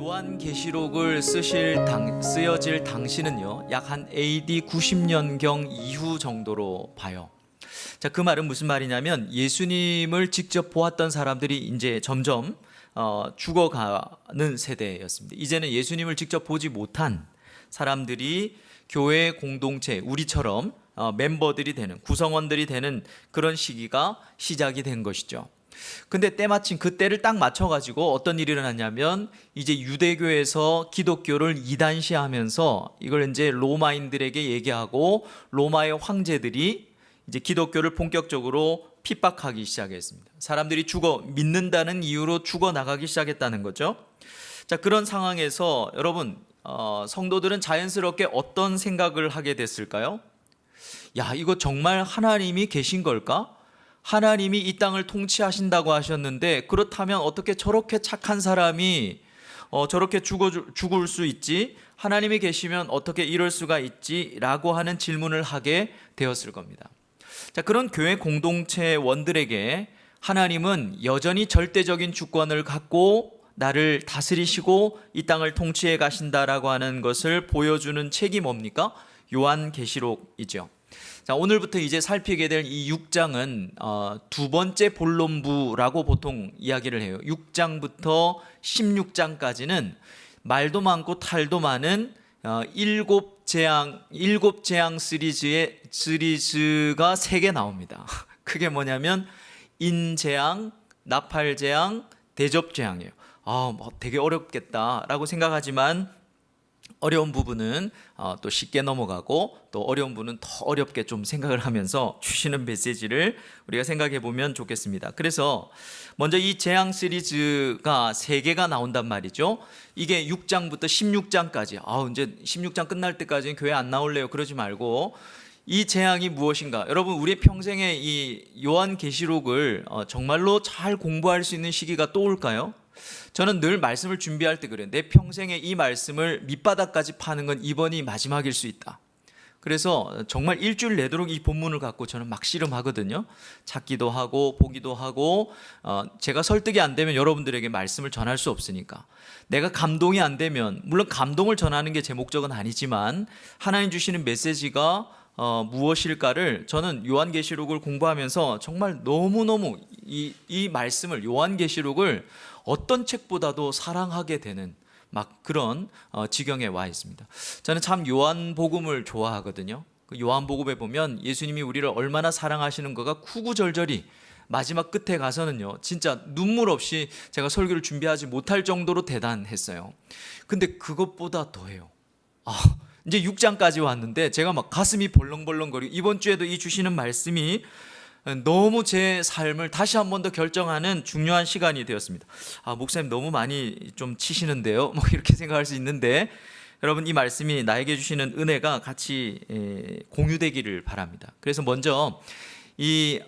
요한계시록을 쓰여질 당시는요, 약 한 AD 90년경 이후 정도로 봐요. 자, 그 말은 무슨 말이냐면 예수님을 직접 보았던 사람들이 이제 점점 죽어가는 세대였습니다. 이제는 예수님을 직접 보지 못한 사람들이 교회 공동체, 우리처럼 멤버들이 되는, 구성원들이 되는 그런 시기가 시작이 된 것이죠. 근데 때마침 그 때를 딱 맞춰가지고 어떤 일이 일어났냐면, 이제 유대교에서 기독교를 이단시하면서 이걸 이제 로마인들에게 얘기하고, 로마의 황제들이 이제 기독교를 본격적으로 핍박하기 시작했습니다. 사람들이 믿는다는 이유로 죽어 나가기 시작했다는 거죠. 자, 그런 상황에서 여러분, 성도들은 자연스럽게 어떤 생각을 하게 됐을까요? 야, 이거 정말 하나님이 계신 걸까? 하나님이 이 땅을 통치하신다고 하셨는데, 그렇다면 어떻게 저렇게 착한 사람이 저렇게 죽을 수 있지? 하나님이 계시면 어떻게 이럴 수가 있지? 라고 하는 질문을 하게 되었을 겁니다. 자, 그런 교회 공동체원들에게 하나님은 여전히 절대적인 주권을 갖고 나를 다스리시고 이 땅을 통치해 가신다라고 하는 것을 보여주는 책이 뭡니까? 요한계시록이죠. 자, 오늘부터 이제 살피게 될 이 6장은 두 번째 본론부라고 보통 이야기를 해요. 6장부터 16장까지는 말도 많고 탈도 많은 일곱 재앙 시리즈가 3개 나옵니다. 그게 뭐냐면 인재앙, 나팔재앙, 대접재앙이에요. 되게 어렵겠다라고 생각하지만 어려운 부분은 또 쉽게 넘어가고, 또 어려운 부분은 더 어렵게 좀 생각을 하면서 주시는 메시지를 우리가 생각해 보면 좋겠습니다. 그래서 먼저 이 재앙 시리즈가 3개가 나온단 말이죠. 이게 6장부터 16장까지. 이제 16장 끝날 때까지는 교회 안 나올래요, 그러지 말고, 이 재앙이 무엇인가? 여러분, 우리의 평생에 이 요한계시록을 정말로 잘 공부할 수 있는 시기가 또 올까요? 저는 늘 말씀을 준비할 때 그래요. 내 평생에 이 말씀을 밑바닥까지 파는 건 이번이 마지막일 수 있다. 그래서 정말 일주일 내도록 이 본문을 갖고 저는 막 씨름하거든요. 찾기도 하고 보기도 하고, 제가 설득이 안 되면 여러분들에게 말씀을 전할 수 없으니까, 내가 감동이 안 되면, 물론 감동을 전하는 게 제 목적은 아니지만 하나님 주시는 메시지가 무엇일까를 저는 요한계시록을 공부하면서 정말 너무너무 이 말씀을, 요한계시록을 어떤 책보다도 사랑하게 되는 막 그런 지경에 와 있습니다. 저는 참 요한복음을 좋아하거든요. 그 요한복음에 보면 예수님이 우리를 얼마나 사랑하시는 거가 구구절절히 마지막 끝에 가서는요, 진짜 눈물 없이 제가 설교를 준비하지 못할 정도로 대단했어요. 근데 그것보다 더해요. 이제 6장까지 왔는데 제가 막 가슴이 벌렁벌렁거리고, 이번 주에도 이 주시는 말씀이 너무 제 삶을 다시 한 번 더 결정하는 중요한 시간이 되었습니다. 목사님 너무 많이 좀 치시는데요, 뭐 이렇게 생각할 수 있는데, 여러분, 이 말씀이 나에게 주시는 은혜가 같이 공유되기를 바랍니다. 그래서 먼저 이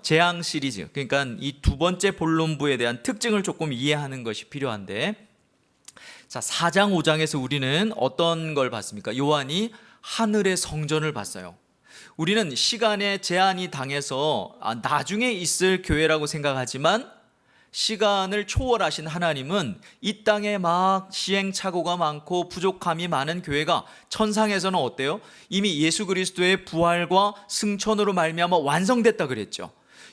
재앙 시리즈, 그러니까 이 두 번째 본론부에 대한 특징을 조금 이해하는 것이 필요한데, 자, 4장 5장에서 우리는 어떤 걸 봤습니까? 요한이 하늘의 성전을 봤어요. 우리는 시간에 제한이 당해서 나중에 있을 교회라고 생각하지만, 시간을 초월하신 하나님은 이 땅에 막 시행착오가 많고 부족함이 많은 교회가 천상에서는 어때요? 이미 예수 그리스도의 부활과 승천으로 말미암아 완성됐다 그랬죠.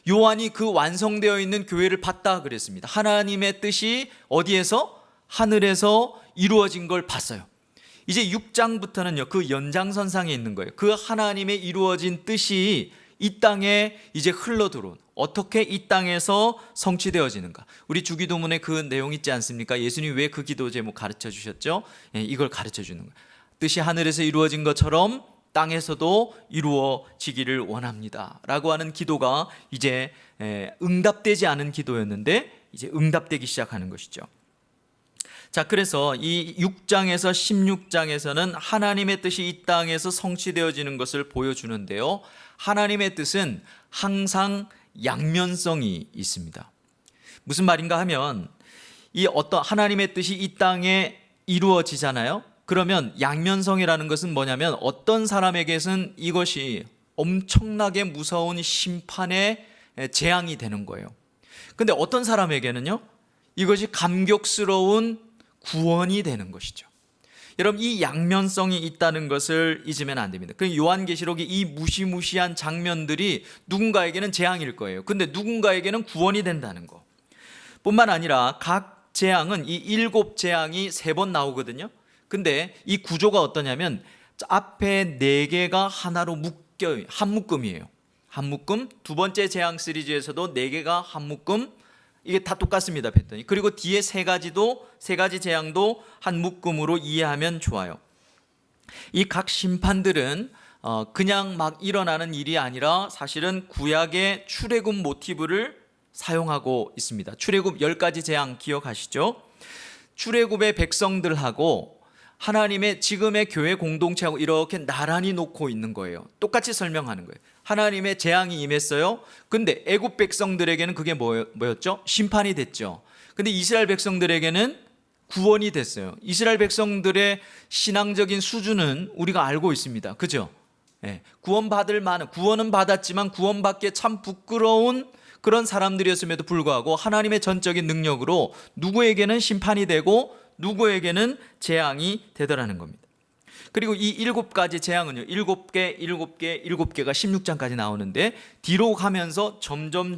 요한이 그 완성되어 있는 교회를 봤다 그랬습니다. 하나님의 뜻이 어디에서? 하늘에서 이루어진 걸 봤어요. 이제 6장부터는요, 그 연장선상에 있는 거예요. 그 하나님의 이루어진 뜻이 이 땅에 이제 흘러들어온, 어떻게 이 땅에서 성취되어지는가. 우리 주기도문에 그 내용 있지 않습니까? 예수님이 왜 그 기도 제목 가르쳐 주셨죠? 이걸 가르쳐 주는 거예요. 뜻이 하늘에서 이루어진 것처럼 땅에서도 이루어지기를 원합니다 라고 하는 기도가 이제 응답되지 않은 기도였는데 이제 응답되기 시작하는 것이죠. 자, 그래서 이 6장에서 16장에서는 하나님의 뜻이 이 땅에서 성취되어지는 것을 보여주는데요, 하나님의 뜻은 항상 양면성이 있습니다. 무슨 말인가 하면, 이 어떤 하나님의 뜻이 이 땅에 이루어지잖아요. 그러면 양면성이라는 것은 뭐냐면, 어떤 사람에게는 이것이 엄청나게 무서운 심판의 재앙이 되는 거예요. 근데 어떤 사람에게는요, 이것이 감격스러운 구원이 되는 것이죠. 여러분, 이 양면성이 있다는 것을 잊으면 안 됩니다. 그 요한계시록의 이 무시무시한 장면들이 누군가에게는 재앙일 거예요. 근데 누군가에게는 구원이 된다는 거. 뿐만 아니라 각 재앙은 이 7재앙이 3번 나오거든요. 근데 이 구조가 어떠냐면 앞에 4개가 하나로 묶여요. 한 묶음이에요. 한 묶음. 두 번째 재앙 시리즈에서도 4개가 한 묶음. 이게 다 똑같습니다, 패턴이. 그리고 뒤에 세 가지 재앙도 한 묶음으로 이해하면 좋아요. 이 각 심판들은 그냥 막 일어나는 일이 아니라 사실은 구약의 출애굽 모티브를 사용하고 있습니다. 출애굽 10가지 재앙 기억하시죠? 출애굽의 백성들하고 하나님의 지금의 교회 공동체하고 이렇게 나란히 놓고 있는 거예요. 똑같이 설명하는 거예요. 하나님의 재앙이 임했어요. 근데 애굽 백성들에게는 그게 뭐였죠? 심판이 됐죠. 근데 이스라엘 백성들에게는 구원이 됐어요. 이스라엘 백성들의 신앙적인 수준은 우리가 알고 있습니다. 그죠? 네. 구원은 받았지만 구원받기에 참 부끄러운 그런 사람들이었음에도 불구하고 하나님의 전적인 능력으로 누구에게는 심판이 되고 누구에게는 재앙이 되더라는 겁니다. 그리고 이 7가지 재앙은요, 7개가 16장까지 나오는데 뒤로 가면서 점점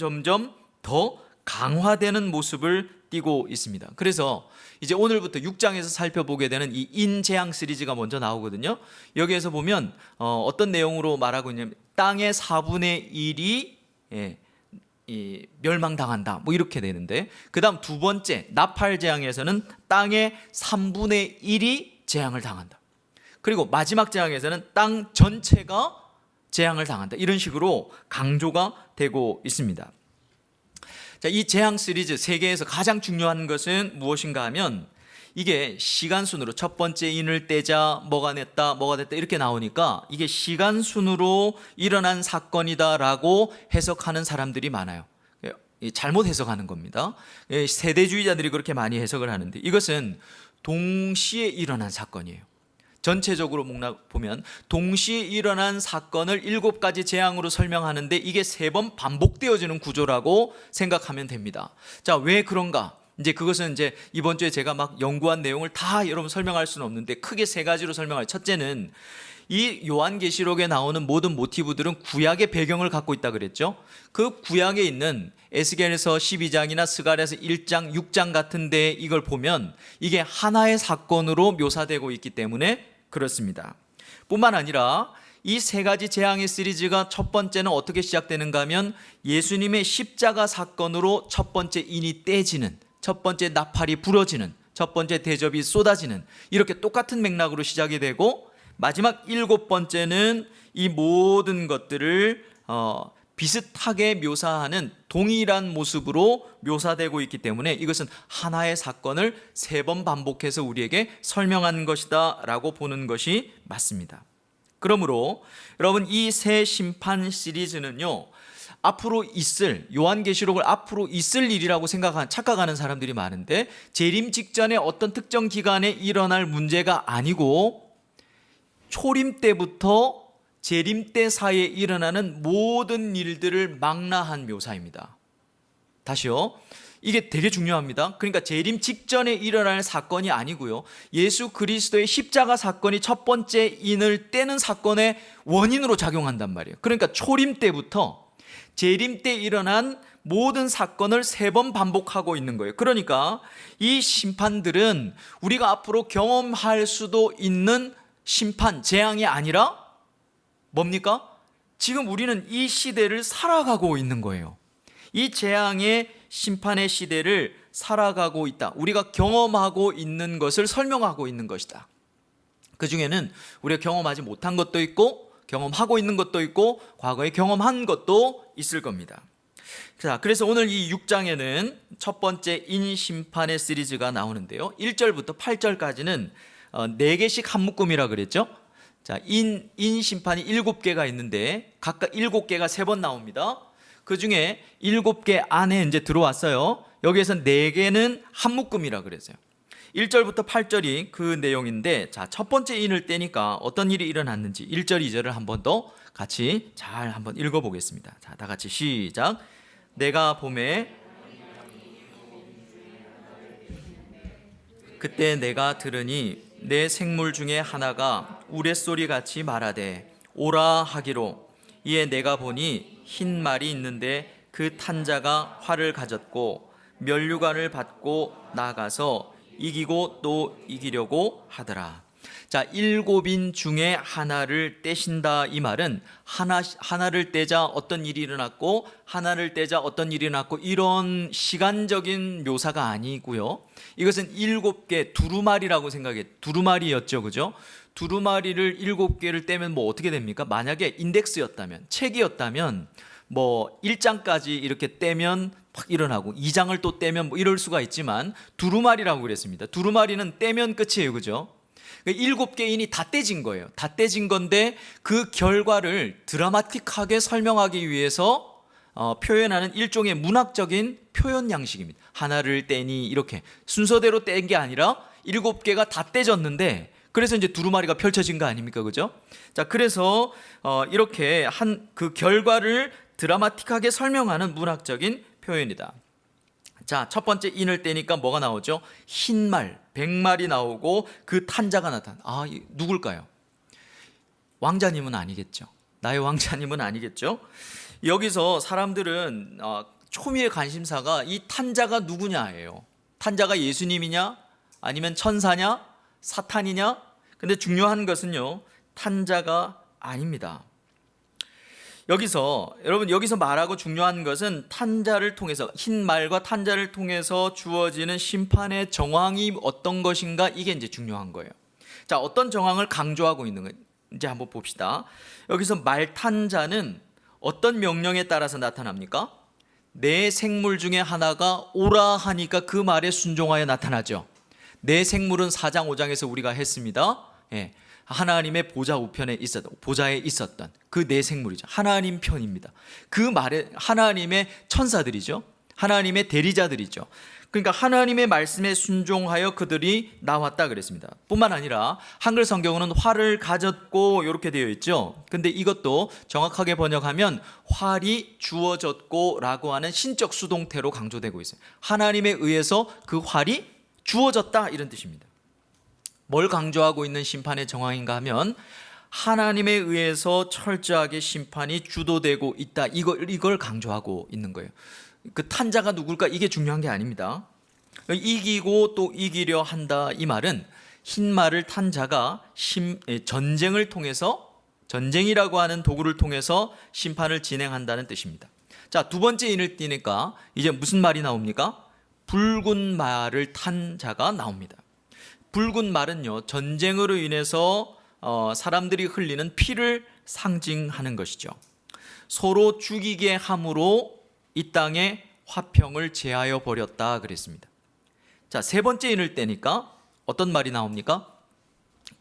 더 강화되는 모습을 띠고 있습니다. 그래서 이제 오늘부터 6장에서 살펴보게 되는 이 인재앙 시리즈가 먼저 나오거든요. 여기에서 보면 어떤 내용으로 말하고 있냐면 땅의 4분의 1이 멸망당한다, 뭐 이렇게 되는데, 그 다음 두 번째 나팔 재앙에서는 땅의 3분의 1이 재앙을 당한다. 그리고 마지막 재앙에서는 땅 전체가 재앙을 당한다. 이런 식으로 강조가 되고 있습니다. 자, 이 재앙 시리즈 3개에서 가장 중요한 것은 무엇인가 하면 이게 시간순으로 첫 번째 인을 떼자 뭐가 됐다 이렇게 나오니까 이게 시간순으로 일어난 사건이다라고 해석하는 사람들이 많아요. 잘못 해석하는 겁니다. 세대주의자들이 그렇게 많이 해석을 하는데 이것은 동시에 일어난 사건이에요. 전체적으로 보면 동시에 일어난 사건을 7가지 재앙으로 설명하는데 이게 3번 반복되어지는 구조라고 생각하면 됩니다. 자, 왜 그런가? 이제 그것은 이제 이번 주에 제가 막 연구한 내용을 다 여러분 설명할 수는 없는데 크게 3가지로 설명할. 첫째는 이 요한계시록에 나오는 모든 모티브들은 구약의 배경을 갖고 있다 그랬죠. 그 구약에 있는 에스겔서 12장이나 스가랴서 1장, 6장 같은 데 이걸 보면 이게 하나의 사건으로 묘사되고 있기 때문에 그렇습니다. 뿐만 아니라 이 3가지 재앙의 시리즈가 첫 번째는 어떻게 시작되는가 하면 예수님의 십자가 사건으로 첫 번째 인이 떼지는, 첫 번째 나팔이 부러지는, 첫 번째 대접이 쏟아지는, 이렇게 똑같은 맥락으로 시작이 되고 마지막 7번째는 이 모든 것들을 비슷하게 묘사하는 동일한 모습으로 묘사되고 있기 때문에 이것은 하나의 사건을 3번 반복해서 우리에게 설명한 것이다 라고 보는 것이 맞습니다. 그러므로 여러분, 이 새 심판 시리즈는요, 앞으로 있을, 요한계시록을 앞으로 있을 일이라고 착각하는 사람들이 많은데 재림 직전에 어떤 특정 기간에 일어날 문제가 아니고 초림 때부터 재림 때 사이에 일어나는 모든 일들을 망라한 묘사입니다. 다시요. 이게 되게 중요합니다. 그러니까 재림 직전에 일어날 사건이 아니고요, 예수 그리스도의 십자가 사건이 첫 번째 인을 떼는 사건의 원인으로 작용한단 말이에요. 그러니까 초림 때부터 재림 때 일어난 모든 사건을 3번 반복하고 있는 거예요. 그러니까 이 심판들은 우리가 앞으로 경험할 수도 있는 심판, 재앙이 아니라 뭡니까? 지금 우리는 이 시대를 살아가고 있는 거예요. 이 재앙의 심판의 시대를 살아가고 있다. 우리가 경험하고 있는 것을 설명하고 있는 것이다. 그 중에는 우리가 경험하지 못한 것도 있고 경험하고 있는 것도 있고 과거에 경험한 것도 있을 겁니다. 자, 그래서 오늘 이 6장에는 첫 번째 인심판의 시리즈가 나오는데요, 1절부터 8절까지는 4개씩 한 묶음이라 그랬죠. 자, 인심판이 7개가 있는데 각각 7개가 3번 나옵니다. 그 중에 7개 안에 이제 들어왔어요. 여기에서 4개는 한 묶음이라 그랬어요. 1절부터 8절이 그 내용인데, 자, 첫 번째 인을 떼니까 어떤 일이 일어났는지 1절, 2절을 한 번 더 같이 잘 한번 읽어보겠습니다. 자, 다 같이 시작. 내가 봄에 그때 내가 들으니 내 생물 중에 하나가 우레소리 같이 말하되 오라 하기로, 이에 내가 보니 흰 말이 있는데 그 탄자가 활을 가졌고 면류관을 받고 나가서 이기고 또 이기려고 하더라. 자, 7인 중에 하나를 떼신다, 이 말은 하나를 떼자 어떤 일이 일어났고 하나를 떼자 어떤 일이 일어났고 이런 시간적인 묘사가 아니고요. 이것은 7개 두루마리라고 생각해. 두루마리였죠, 그죠? 두루마리를 7개를 떼면 뭐 어떻게 됩니까? 만약에 인덱스였다면, 책이었다면 뭐 1장까지 이렇게 떼면 팍 일어나고 2장을 또 떼면 뭐 이럴 수가 있지만 두루마리라고 그랬습니다. 두루마리는 떼면 끝이에요, 그죠? 7개인이 다 떼진 거예요. 다 떼진 건데 그 결과를 드라마틱하게 설명하기 위해서 표현하는 일종의 문학적인 표현 양식입니다. 하나를 떼니 이렇게 순서대로 뗀 게 아니라 7개가 다 떼졌는데 그래서 이제 두루마리가 펼쳐진 거 아닙니까, 그죠? 자, 그래서 이렇게 그 결과를 드라마틱하게 설명하는 문학적인 표현이다. 자, 첫 번째 인을 떼니까 뭐가 나오죠? 흰말, 백말이 나오고 그 탄자가 나타나. 누굴까요? 왕자님은 아니겠죠. 나의 왕자님은 아니겠죠. 여기서 사람들은 초미의 관심사가 이 탄자가 누구냐예요. 탄자가 예수님이냐, 아니면 천사냐, 사탄이냐? 근데 중요한 것은요, 탄자가 아닙니다. 여기서 말하고 중요한 것은 탄자를 통해서, 흰 말과 탄자를 통해서 주어지는 심판의 정황이 어떤 것인가, 이게 이제 중요한 거예요. 자, 어떤 정황을 강조하고 있는 건지 한번 봅시다. 여기서 말탄자는 어떤 명령에 따라서 나타납니까? 내 생물 중에 하나가 오라 하니까 그 말에 순종하여 나타나죠. 내 생물은 4장 5장에서 우리가 했습니다. 예. 하나님의 보좌에 있었던 그 내 생물이죠. 하나님 편입니다. 그 말에 하나님의 천사들이죠. 하나님의 대리자들이죠. 그러니까 하나님의 말씀에 순종하여 그들이 나왔다 그랬습니다. 뿐만 아니라 한글 성경은 활을 가졌고 이렇게 되어 있죠. 근데 이것도 정확하게 번역하면 활이 주어졌고 라고 하는 신적 수동태로 강조되고 있어요. 하나님에 의해서 그 활이 주어졌다, 이런 뜻입니다. 뭘 강조하고 있는 심판의 정황인가 하면 하나님에 의해서 철저하게 심판이 주도되고 있다, 이걸 강조하고 있는 거예요. 그 탄자가 누굴까, 이게 중요한 게 아닙니다. 이기고 또 이기려 한다, 이 말은 흰 말을 탄 자가 전쟁을 통해서, 전쟁이라고 하는 도구를 통해서 심판을 진행한다는 뜻입니다. 자, 두 번째 인을 띄니까 이제 무슨 말이 나옵니까? 붉은 말을 탄 자가 나옵니다. 붉은 말은요, 전쟁으로 인해서 사람들이 흘리는 피를 상징하는 것이죠. 서로 죽이게 함으로 이 땅에 화평을 제하여 버렸다 그랬습니다. 자, 세 번째 인을 떼니까 어떤 말이 나옵니까?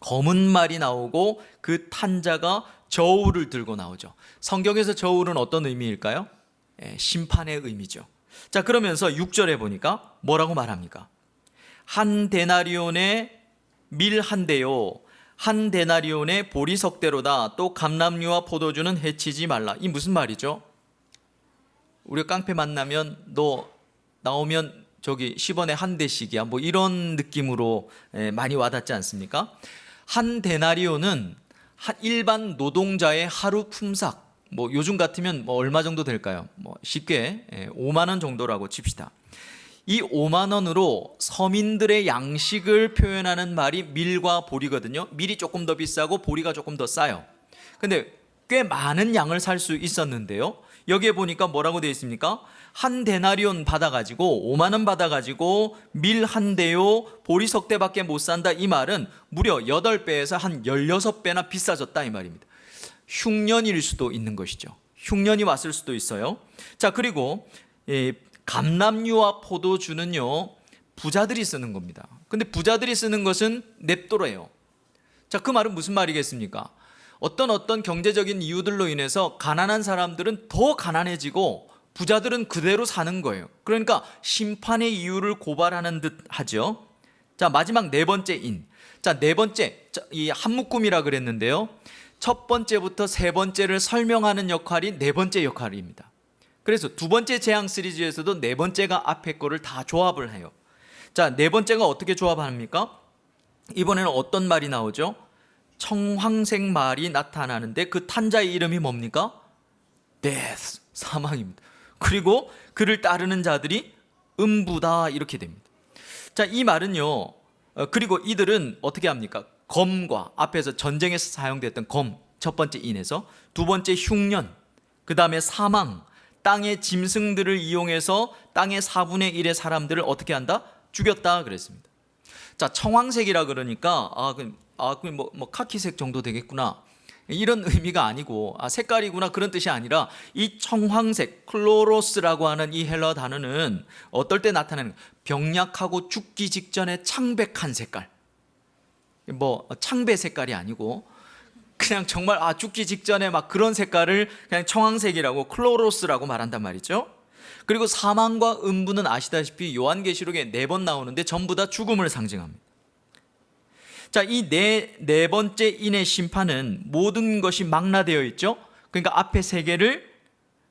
검은 말이 나오고 그 탄자가 저울을 들고 나오죠. 성경에서 저울은 어떤 의미일까요? 심판의 의미죠. 자, 그러면서 6절에 보니까 뭐라고 말합니까? 한 데나리온의 밀 한 대요, 한 데나리온의 보리석대로다. 또 감람류와 포도주는 해치지 말라. 이 무슨 말이죠? 우리가 깡패 만나면 너 나오면 저기 10원에 한 대씩이야, 뭐 이런 느낌으로 많이 와닿지 않습니까? 한 데나리온은 일반 노동자의 하루 품삯, 뭐 요즘 같으면 뭐 얼마 정도 될까요? 뭐 쉽게 5만 원 정도라고 칩시다. 이 5만 원으로 서민들의 양식을 표현하는 말이 밀과 보리거든요. 밀이 조금 더 비싸고 보리가 조금 더 싸요. 근데 꽤 많은 양을 살 수 있었는데요, 여기에 보니까 뭐라고 되어 있습니까? 한 데나리온 받아가지고 5만 원 받아가지고 밀 한 대요, 보리석 대밖에 못 산다, 이 말은 무려 8배에서 한 16배나 비싸졌다, 이 말입니다. 흉년일 수도 있는 것이죠. 흉년이 왔을 수도 있어요. 자, 그리고 감람류와 포도주는요, 부자들이 쓰는 겁니다. 근데 부자들이 쓰는 것은 냅도래요. 자, 그 말은 무슨 말이겠습니까? 어떤 경제적인 이유들로 인해서 가난한 사람들은 더 가난해지고 부자들은 그대로 사는 거예요. 그러니까 심판의 이유를 고발하는 듯 하죠. 자, 마지막 네 번째 인. 자, 네 번째, 이 한묶음이라 그랬는데요, 첫 번째부터 세 번째를 설명하는 역할이 네 번째 역할입니다. 그래서 두 번째 재앙 시리즈에서도 네 번째가 앞에 거를 다 조합을 해요. 자, 네 번째가 어떻게 조합합니까? 이번에는 어떤 말이 나오죠? 청황색 말이 나타나는데 그 탄자의 이름이 뭡니까? death, 사망입니다. 그리고 그를 따르는 자들이 음부다, 이렇게 됩니다. 자, 이 말은요, 그리고 이들은 어떻게 합니까? 검과, 앞에서 전쟁에서 사용됐던 검, 첫 번째 인에서, 두 번째 흉년, 그 다음에 사망, 땅의 짐승들을 이용해서 땅의 4분의 1의 사람들을 어떻게 한다? 죽였다 그랬습니다. 자, 청황색이라 그러니까 카키색 정도 되겠구나, 이런 의미가 아니고, 색깔이구나, 그런 뜻이 아니라, 이 청황색, 클로로스라고 하는 이 헬러 단어는 어떨 때 나타나는, 병약하고 죽기 직전에 창백한 색깔, 창배 색깔이 아니고 그냥 정말 죽기 직전에 막 그런 색깔을 그냥 청황색이라고, 클로로스라고 말한단 말이죠. 그리고 사망과 음부는 아시다시피 요한계시록에 4번 나오는데 전부 다 죽음을 상징합니다. 자, 이 네 번째 인의 심판은 모든 것이 망라되어 있죠. 그러니까 앞에 3개를,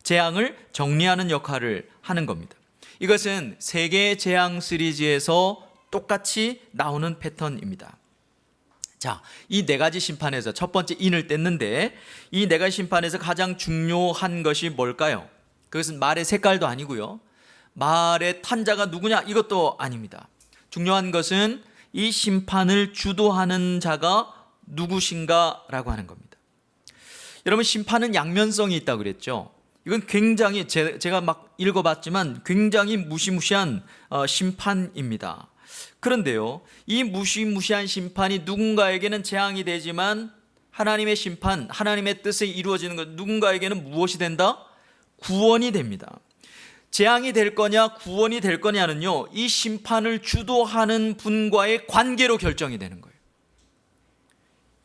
재앙을 정리하는 역할을 하는 겁니다. 이것은 세계 재앙 시리즈에서 똑같이 나오는 패턴입니다. 자, 이 4가지 심판에서 첫 번째 인을 뗐는데, 이 4가지 심판에서 가장 중요한 것이 뭘까요? 그것은 말의 색깔도 아니고요, 말의 탄자가 누구냐, 이것도 아닙니다. 중요한 것은 이 심판을 주도하는 자가 누구신가라고 하는 겁니다. 여러분, 심판은 양면성이 있다고 그랬죠. 이건 굉장히 제가 막 읽어봤지만 굉장히 무시무시한 심판입니다. 그런데요, 이 무시무시한 심판이 누군가에게는 재앙이 되지만 하나님의 심판, 하나님의 뜻이 이루어지는 것, 누군가에게는 무엇이 된다? 구원이 됩니다. 재앙이 될 거냐 구원이 될 거냐는요, 이 심판을 주도하는 분과의 관계로 결정이 되는 거예요.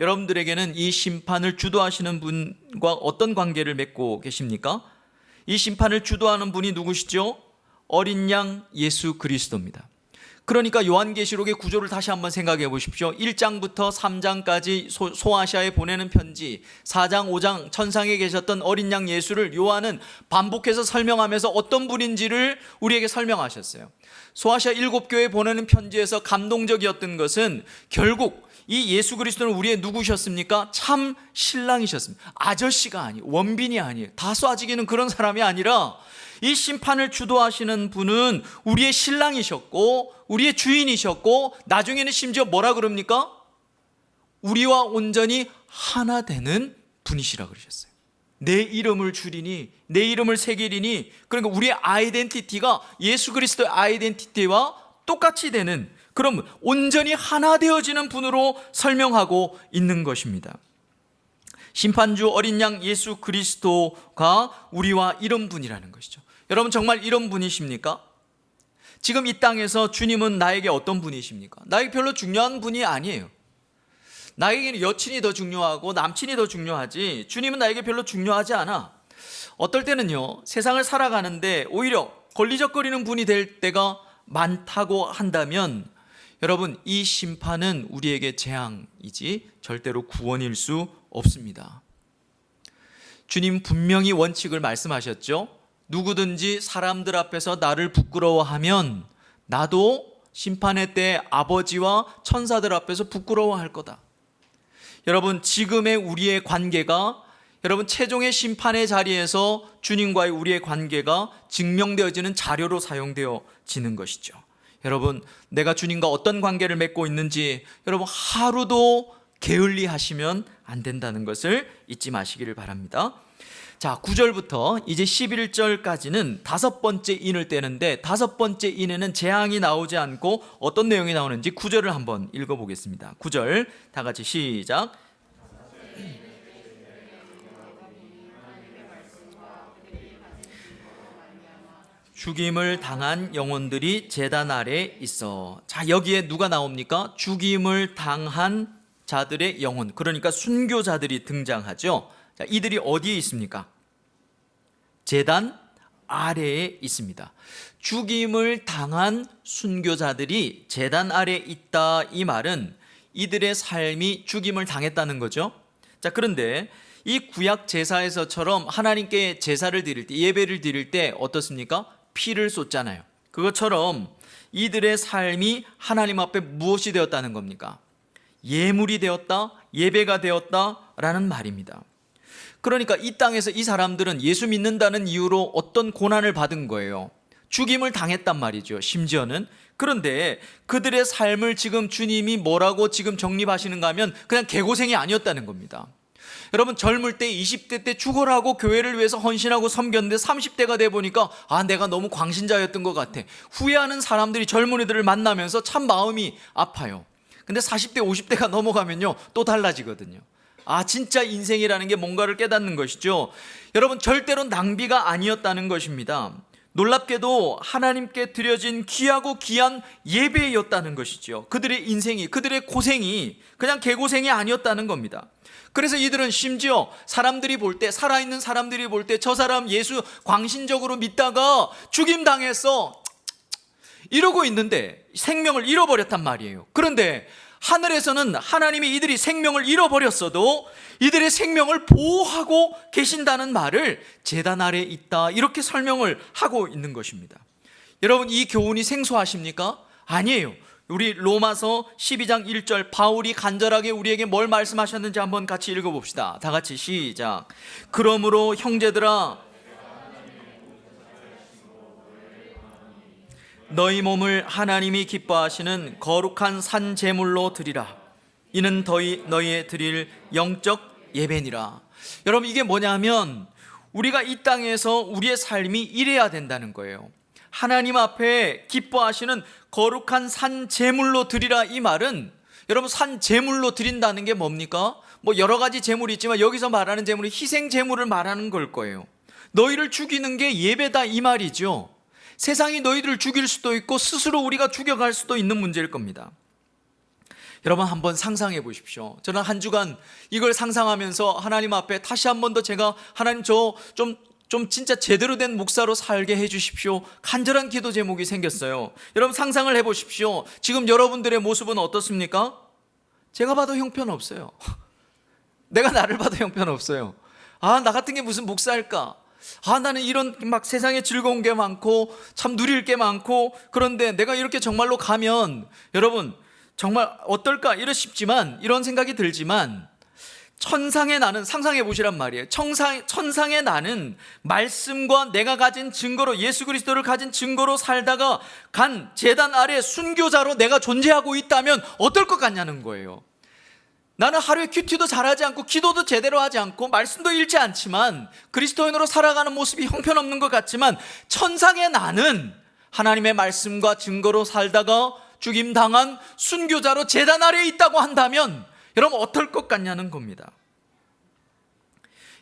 여러분들에게는 이 심판을 주도하시는 분과 어떤 관계를 맺고 계십니까? 이 심판을 주도하는 분이 누구시죠? 어린 양 예수 그리스도입니다. 그러니까 요한계시록의 구조를 다시 한번 생각해 보십시오. 1장부터 3장까지 소아시아에 보내는 편지, 4장, 5장 천상에 계셨던 어린 양 예수를 요한은 반복해서 설명하면서 어떤 분인지를 우리에게 설명하셨어요. 소아시아 7교회에 보내는 편지에서 감동적이었던 것은 결국 이 예수 그리스도는 우리의 누구셨습니까? 참 신랑이셨습니다. 아저씨가 아니에요. 원빈이 아니에요. 다 쏴지기는 그런 사람이 아니라 이 심판을 주도하시는 분은 우리의 신랑이셨고 우리의 주인이셨고, 나중에는 심지어 뭐라 그럽니까? 우리와 온전히 하나 되는 분이시라 그러셨어요. 내 이름을 주리니, 내 이름을 새기리니, 그러니까 우리의 아이덴티티가 예수 그리스도의 아이덴티티와 똑같이 되는 그런 분, 온전히 하나 되어지는 분으로 설명하고 있는 것입니다. 심판주 어린 양 예수 그리스도가 우리와 이런 분이라는 것이죠. 여러분, 정말 이런 분이십니까? 지금 이 땅에서 주님은 나에게 어떤 분이십니까? 나에게 별로 중요한 분이 아니에요. 나에게는 여친이 더 중요하고 남친이 더 중요하지, 주님은 나에게 별로 중요하지 않아. 어떨 때는요, 세상을 살아가는데 오히려 걸리적거리는 분이 될 때가 많다고 한다면, 여러분, 이 심판은 우리에게 재앙이지 절대로 구원일 수 없습니다. 주님 분명히 원칙을 말씀하셨죠. 누구든지 사람들 앞에서 나를 부끄러워하면 나도 심판의 때 아버지와 천사들 앞에서 부끄러워할 거다. 여러분, 지금의 우리의 관계가, 여러분, 최종의 심판의 자리에서 주님과의 우리의 관계가 증명되어지는 자료로 사용되어지는 것이죠. 여러분, 내가 주님과 어떤 관계를 맺고 있는지 여러분 하루도 게을리 하시면 안 된다는 것을 잊지 마시기를 바랍니다. 자, 9절부터 이제 11절까지는 5번째 인을 떼는데, 5번째 인에는 재앙이 나오지 않고 어떤 내용이 나오는지 9절을 한번 읽어보겠습니다. 9절 다 같이 시작. 죽임을 당한 영혼들이 제단 아래 있어. 자, 여기에 누가 나옵니까? 죽임을 당한 자들의 영혼, 그러니까 순교자들이 등장하죠. 자, 이들이 어디에 있습니까? 제단 아래에 있습니다. 죽임을 당한 순교자들이 제단 아래에 있다, 이 말은 이들의 삶이 죽임을 당했다는 거죠. 자, 그런데 이 구약 제사에서처럼 하나님께 제사를 드릴 때, 예배를 드릴 때 어떻습니까? 피를 쏟잖아요. 그것처럼 이들의 삶이 하나님 앞에 무엇이 되었다는 겁니까? 예물이 되었다, 예배가 되었다라는 말입니다. 그러니까 이 땅에서 이 사람들은 예수 믿는다는 이유로 어떤 고난을 받은 거예요. 죽임을 당했단 말이죠, 심지어는. 그런데 그들의 삶을 지금 주님이 뭐라고 지금 정립하시는가 하면 그냥 개고생이 아니었다는 겁니다. 여러분, 젊을 때 20대 때 죽어라고 교회를 위해서 헌신하고 섬겼는데 30대가 돼 보니까 내가 너무 광신자였던 것 같아. 후회하는 사람들이 젊은이들을 만나면서 참 마음이 아파요. 근데 40대 50대가 넘어가면요 또 달라지거든요. 진짜 인생이라는 게 뭔가를 깨닫는 것이죠. 여러분, 절대로 낭비가 아니었다는 것입니다. 놀랍게도 하나님께 드려진 귀하고 귀한 예배였다는 것이죠. 그들의 인생이, 그들의 고생이 그냥 개고생이 아니었다는 겁니다. 그래서 이들은 심지어 사람들이 볼 때, 살아있는 사람들이 볼 때 저 사람 예수 광신적으로 믿다가 죽임당해서 이러고 있는데 생명을 잃어버렸단 말이에요. 그런데 하늘에서는 하나님이 이들이 생명을 잃어버렸어도 이들의 생명을 보호하고 계신다는 말을 제단 아래 있다, 이렇게 설명을 하고 있는 것입니다. 여러분, 이 교훈이 생소하십니까? 아니에요. 우리 로마서 12장 1절 바울이 간절하게 우리에게 뭘 말씀하셨는지 한번 같이 읽어봅시다. 다 같이 시작. 그러므로 형제들아, 너희 몸을 하나님이 기뻐하시는 거룩한 산 제물로 드리라. 이는 너희의 드릴 영적 예배니라. 여러분, 이게 뭐냐면 우리가 이 땅에서 우리의 삶이 이래야 된다는 거예요. 하나님 앞에 기뻐하시는 거룩한 산 제물로 드리라. 이 말은 여러분, 산 제물로 드린다는 게 뭡니까? 여러 가지 제물이 있지만 여기서 말하는 제물이 희생 제물을 말하는 걸 거예요. 너희를 죽이는 게 예배다, 이 말이죠. 세상이 너희들을 죽일 수도 있고 스스로 우리가 죽여갈 수도 있는 문제일 겁니다. 여러분, 한번 상상해 보십시오. 저는 한 주간 이걸 상상하면서 하나님 앞에 다시 한 번 더 제가 하나님 좀 진짜 제대로 된 목사로 살게 해주십시오, 간절한 기도 제목이 생겼어요. 여러분, 상상을 해보십시오. 지금 여러분들의 모습은 어떻습니까? 제가 봐도 형편없어요. 내가 나를 봐도 형편없어요. 나 같은 게 무슨 목사일까? 나는 이런 막 세상에 즐거운 게 많고 참 누릴 게 많고, 그런데 내가 이렇게 정말로 가면 여러분 정말 어떨까 이러십지만, 이런 생각이 들지만 천상의 나는, 상상해 보시란 말이에요. 천상의 나는 말씀과 내가 가진 증거로, 예수 그리스도를 가진 증거로 살다가 간 제단 아래 순교자로 내가 존재하고 있다면 어떨 것 같냐는 거예요. 나는 하루에 큐티도 잘하지 않고 기도도 제대로 하지 않고 말씀도 읽지 않지만 그리스도인으로 살아가는 모습이 형편없는 것 같지만, 천상의 나는 하나님의 말씀과 증거로 살다가 죽임당한 순교자로 제단 아래에 있다고 한다면 여러분 어떨 것 같냐는 겁니다.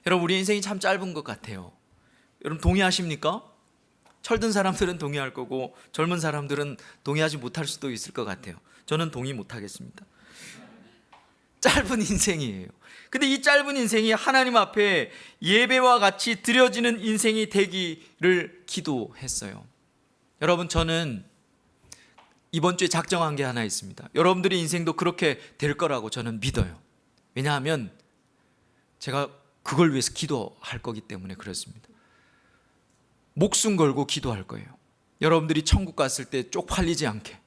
여러분, 우리 인생이 참 짧은 것 같아요. 여러분, 동의하십니까? 철든 사람들은 동의할 거고 젊은 사람들은 동의하지 못할 수도 있을 것 같아요. 저는 동의 못하겠습니다. 짧은 인생이에요. 근데 이 짧은 인생이 하나님 앞에 예배와 같이 드려지는 인생이 되기를 기도했어요. 여러분, 저는 이번 주에 작정한 게 하나 있습니다. 여러분들의 인생도 그렇게 될 거라고 저는 믿어요. 왜냐하면 제가 그걸 위해서 기도할 거기 때문에 그렇습니다. 목숨 걸고 기도할 거예요. 여러분들이 천국 갔을 때 쪽팔리지 않게,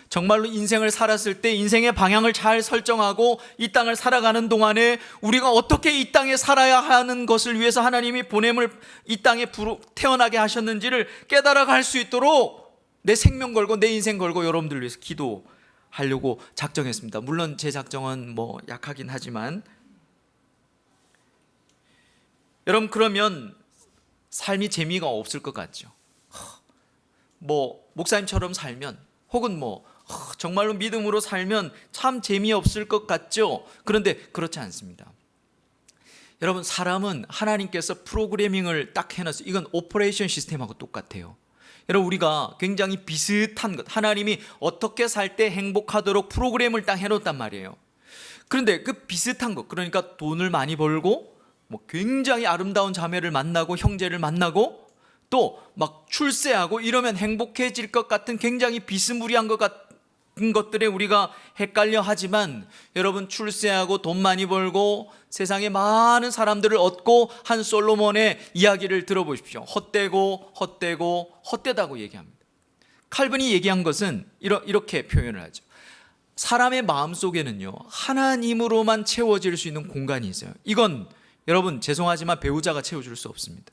정말로 인생을 살았을 때 인생의 방향을 잘 설정하고 이 땅을 살아가는 동안에 우리가 어떻게 이 땅에 살아야 하는 것을 위해서 하나님이 보냄을 이 땅에 태어나게 하셨는지를 깨달아갈 수 있도록 내 생명 걸고 내 인생 걸고 여러분들 위해서 기도하려고 작정했습니다. 물론 제 작정은 약하긴 하지만, 여러분, 그러면 삶이 재미가 없을 것 같죠. 목사님처럼 살면, 혹은 정말로 믿음으로 살면 참 재미없을 것 같죠. 그런데 그렇지 않습니다. 여러분, 사람은 하나님께서 프로그래밍을 딱 해놨어요. 이건 오퍼레이션 시스템하고 똑같아요. 여러분, 우리가 굉장히 비슷한 것, 하나님이 어떻게 살 때 행복하도록 프로그램을 딱 해놓았단 말이에요. 그런데 그 비슷한 것, 그러니까 돈을 많이 벌고 굉장히 아름다운 자매를 만나고 형제를 만나고 또 막 출세하고 이러면 행복해질 것 같은 굉장히 비스무리한 것 같은 것들에 우리가 헷갈려 하지만, 여러분, 출세하고 돈 많이 벌고 세상에 많은 사람들을 얻고 한 솔로몬의 이야기를 들어보십시오. 헛되고 헛되고 헛되다고 얘기합니다. 칼빈이 얘기한 것은 이렇게 표현을 하죠. 사람의 마음속에는요, 하나님으로만 채워질 수 있는 공간이 있어요. 이건 여러분 죄송하지만 배우자가 채워줄 수 없습니다.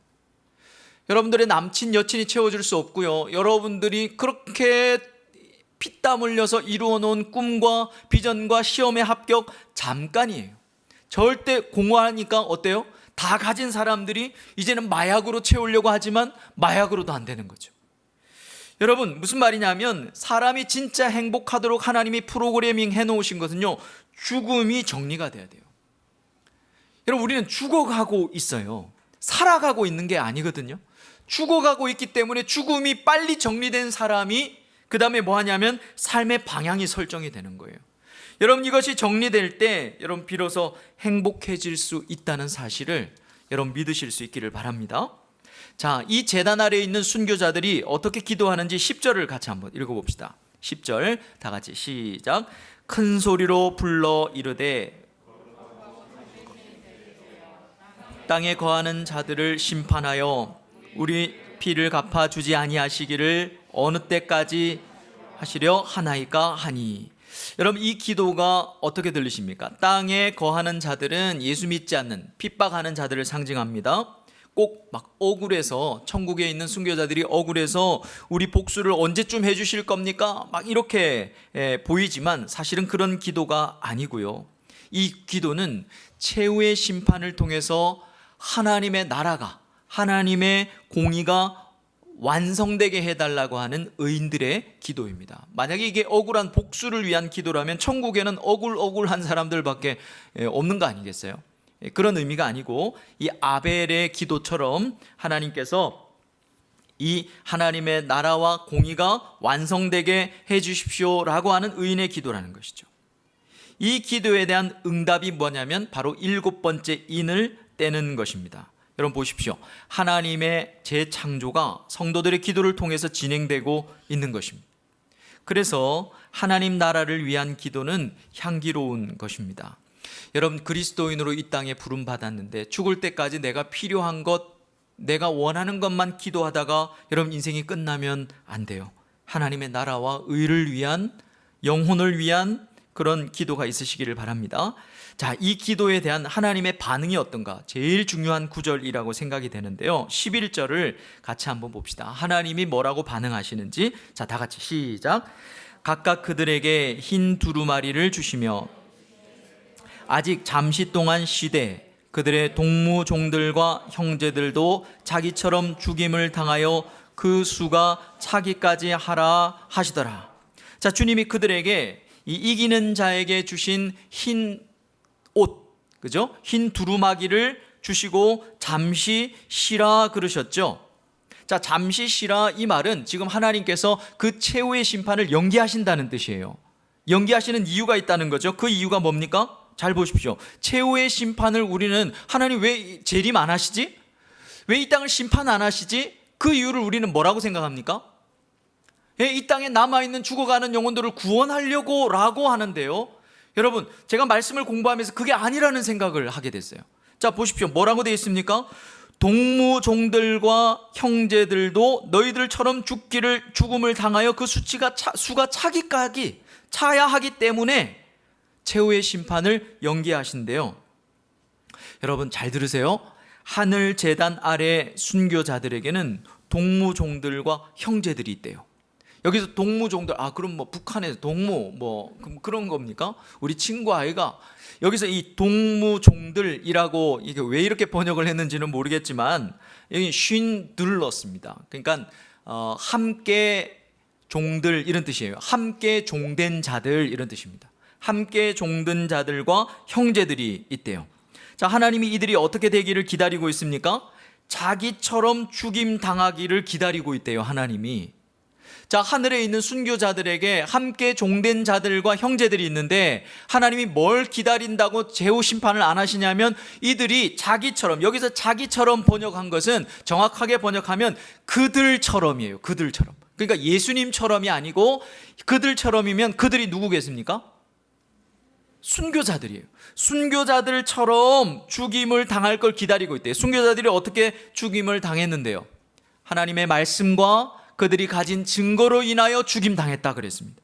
여러분들의 남친, 여친이 채워줄 수 없고요, 여러분들이 그렇게 피땀 흘려서 이루어 놓은 꿈과 비전과 시험의 합격 잠깐이에요. 절대 공허하니까 어때요? 다 가진 사람들이 이제는 마약으로 채우려고 하지만 마약으로도 안 되는 거죠. 여러분 무슨 말이냐면, 사람이 진짜 행복하도록 하나님이 프로그래밍 해놓으신 것은요, 죽음이 정리가 돼야 돼요. 여러분 우리는 죽어가고 있어요. 살아가고 있는 게 아니거든요. 죽어가고 있기 때문에 죽음이 빨리 정리된 사람이 그 다음에 뭐 하냐면 삶의 방향이 설정이 되는 거예요. 여러분 이것이 정리될 때 여러분 비로소 행복해질 수 있다는 사실을 여러분 믿으실 수 있기를 바랍니다. 자, 이 제단 아래에 있는 순교자들이 어떻게 기도하는지 10절을 같이 한번 읽어봅시다. 10절 다 같이 시작. 큰 소리로 불러 이르되 땅에 거하는 자들을 심판하여 우리 피를 갚아주지 아니하시기를 어느 때까지 하시려 하나이까 하니. 여러분 이 기도가 어떻게 들리십니까? 땅에 거하는 자들은 예수 믿지 않는 핍박하는 자들을 상징합니다. 꼭 막 억울해서, 천국에 있는 순교자들이 억울해서 우리 복수를 언제쯤 해주실 겁니까? 막 이렇게 보이지만 사실은 그런 기도가 아니고요, 이 기도는 최후의 심판을 통해서 하나님의 나라가, 하나님의 공의가 완성되게 해달라고 하는 의인들의 기도입니다. 만약에 이게 억울한 복수를 위한 기도라면 천국에는 억울한 사람들밖에 없는 거 아니겠어요? 그런 의미가 아니고, 이 아벨의 기도처럼 하나님께서 이 하나님의 나라와 공의가 완성되게 해 주십시오라고 하는 의인의 기도라는 것이죠. 이 기도에 대한 응답이 뭐냐면 바로 7번째 인을 떼는 것입니다. 여러분 보십시오. 하나님의 재창조가 성도들의 기도를 통해서 진행되고 있는 것입니다. 그래서 하나님 나라를 위한 기도는 향기로운 것입니다. 여러분 그리스도인으로 이 땅에 부름받았는데 죽을 때까지 내가 필요한 것, 내가 원하는 것만 기도하다가 여러분 인생이 끝나면 안 돼요. 하나님의 나라와 의를 위한, 영혼을 위한 그런 기도가 있으시기를 바랍니다. 자, 이 기도에 대한 하나님의 반응이 어떤가? 제일 중요한 구절이라고 생각이 되는데요, 11절을 같이 한번 봅시다. 하나님이 뭐라고 반응하시는지. 자, 다 같이 시작. 각각 그들에게 흰 두루마리를 주시며 아직 잠시 동안 쉬되 그들의 동무종들과 형제들도 자기처럼 죽임을 당하여 그 수가 차기까지 하라 하시더라. 자, 주님이 그들에게 이 이기는 자에게 주신 흰 옷, 그죠? 흰 두루마기를 주시고 잠시 쉬라 그러셨죠. 자, 잠시 쉬라, 이 말은 지금 하나님께서 그 최후의 심판을 연기하신다는 뜻이에요. 연기하시는 이유가 있다는 거죠. 그 이유가 뭡니까? 잘 보십시오. 최후의 심판을 우리는, 하나님 왜 재림 안 하시지? 왜 이 땅을 심판 안 하시지? 그 이유를 우리는 뭐라고 생각합니까? 이 땅에 남아있는 죽어가는 영혼들을 구원하려고 라고 하는데요, 여러분 제가 말씀을 공부하면서 그게 아니라는 생각을 하게 됐어요. 자, 보십시오. 뭐라고 되어 있습니까? 동무종들과 형제들도 너희들처럼 죽음을 당하여 그 수가 차기까지 차야 하기 때문에 최후의 심판을 연기하신대요. 여러분 잘 들으세요. 하늘 제단 아래 순교자들에게는 동무종들과 형제들이 있대요. 여기서 동무종들, 그럼 뭐 북한에서 동무 뭐 그런 겁니까? 우리 친구 아이가 여기서 이 동무종들이라고, 이게 왜 이렇게 번역을 했는지는 모르겠지만 여기 쉰둘렀습니다. 그러니까 함께 종들 이런 뜻이에요. 함께 종된 자들 이런 뜻입니다. 함께 종든 자들과 형제들이 있대요. 자, 하나님이 이들이 어떻게 되기를 기다리고 있습니까? 자기처럼 죽임 당하기를 기다리고 있대요, 하나님이. 자, 하늘에 있는 순교자들에게 함께 종된 자들과 형제들이 있는데 하나님이 뭘 기다린다고 최후 심판을 안 하시냐면, 이들이 자기처럼, 여기서 자기처럼 번역한 것은 정확하게 번역하면 그들처럼이에요. 그들처럼. 그러니까 예수님처럼이 아니고 그들처럼이면 그들이 누구겠습니까? 순교자들이에요. 순교자들처럼 죽임을 당할 걸 기다리고 있대요. 순교자들이 어떻게 죽임을 당했는데요? 하나님의 말씀과 그들이 가진 증거로 인하여 죽임당했다 그랬습니다.